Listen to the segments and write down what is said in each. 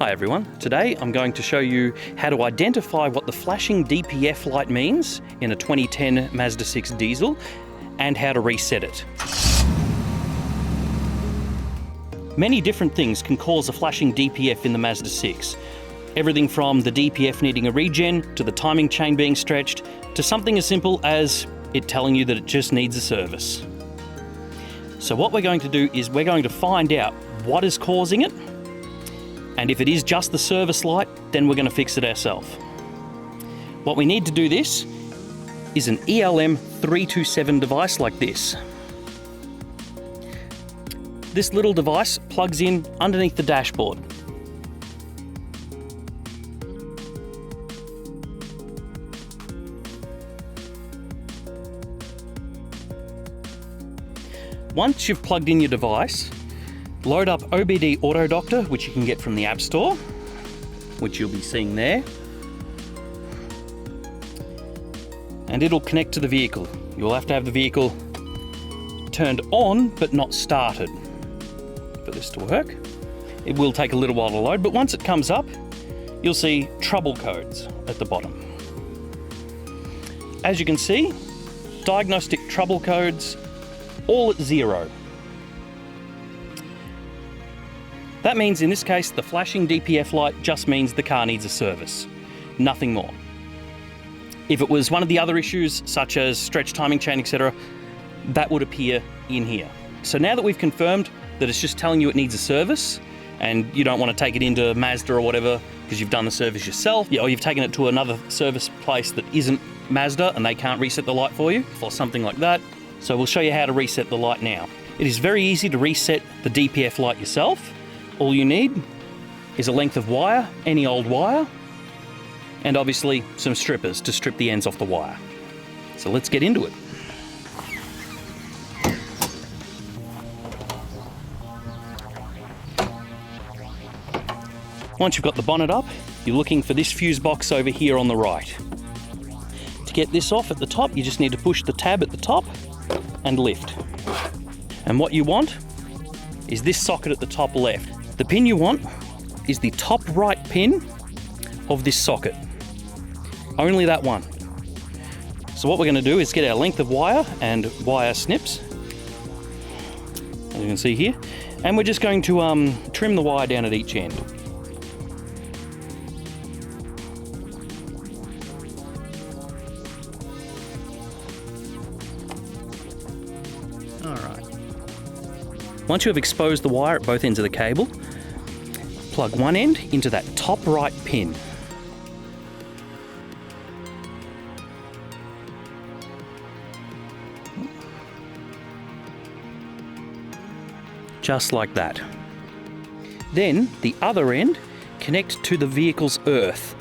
Hi everyone, today I'm going to show you how to identify what the flashing DPF light means in a 2010 Mazda 6 diesel and how to reset it. Many different things can cause a flashing DPF in the Mazda 6. Everything from the DPF needing a regen, to the timing chain being stretched, to something as simple as it telling you that it just needs a service. So what we're going to do is we're going to find out what is causing it, and if it is just the service light, then we're going to fix it ourselves. What we need to do this is an ELM-327 device like this. This little device plugs in underneath the dashboard. Once you've plugged in your device, load up OBD Auto Doctor, which you can get from the App Store, which you'll be seeing there. And it'll connect to the vehicle. You'll have to have the vehicle turned on, but not started for this to work. It will take a little while to load, but once it comes up, you'll see trouble codes at the bottom. As you can see, diagnostic trouble codes all at 0. That means in this case, the flashing DPF light just means the car needs a service, nothing more. If it was one of the other issues, such as stretch timing chain, etc., that would appear in here. So now that we've confirmed that it's just telling you it needs a service, and you don't want to take it into Mazda or whatever because you've done the service yourself, or you've taken it to another service place that isn't Mazda and they can't reset the light for you, or something like that. So we'll show you how to reset the light now. It is very easy to reset the DPF light yourself. All you need is a length of wire, any old wire, and obviously some strippers to strip the ends off the wire. So let's get into it. Once you've got the bonnet up, you're looking for this fuse box over here on the right. To get this off at the top, you just need to push the tab at the top and lift. And what you want is this socket at the top left. The pin you want is the top right pin of this socket. Only that one. So what we're going to do is get our length of wire and wire snips, as you can see here, and we're just going to trim the wire down at each end. Once you have exposed the wire at both ends of the cable, plug one end into that top right pin. Just like that. Then the other end, connect to the vehicle's earth.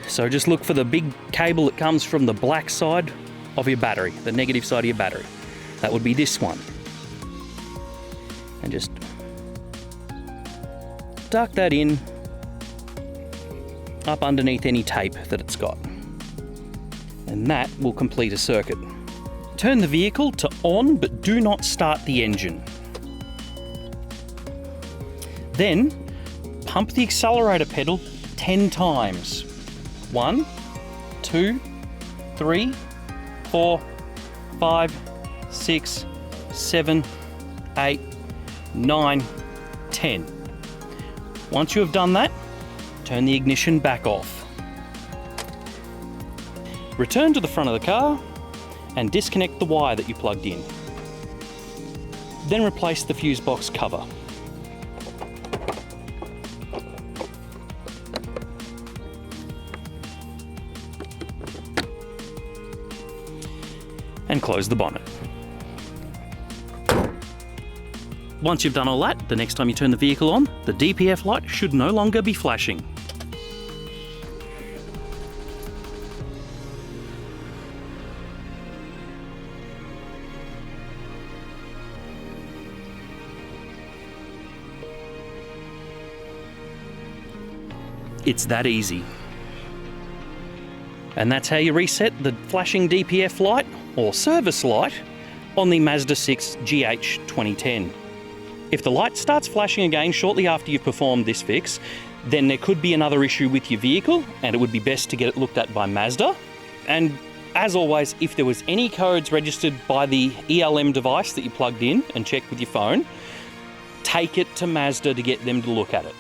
So just look for the big cable that comes from the black side of your battery, the negative side of your battery. That would be this one. And just duck that in up underneath any tape that it's got. And that will complete a circuit. Turn the vehicle to on, but do not start the engine. Then pump the accelerator pedal 10 times. 1, 2, 3, 4, 5, 6, 7, 8, 9, 10. Once you have done that, turn the ignition back off. Return to the front of the car and disconnect the wire that you plugged in. Then replace the fuse box cover. And close the bonnet. Once you've done all that, the next time you turn the vehicle on, the DPF light should no longer be flashing. It's that easy. And that's how you reset the flashing DPF light, or service light, on the Mazda 6 GH 2010. If the light starts flashing again shortly after you've performed this fix, then there could be another issue with your vehicle, and it would be best to get it looked at by Mazda. And as always, if there was any codes registered by the ELM device that you plugged in and checked with your phone, take it to Mazda to get them to look at it.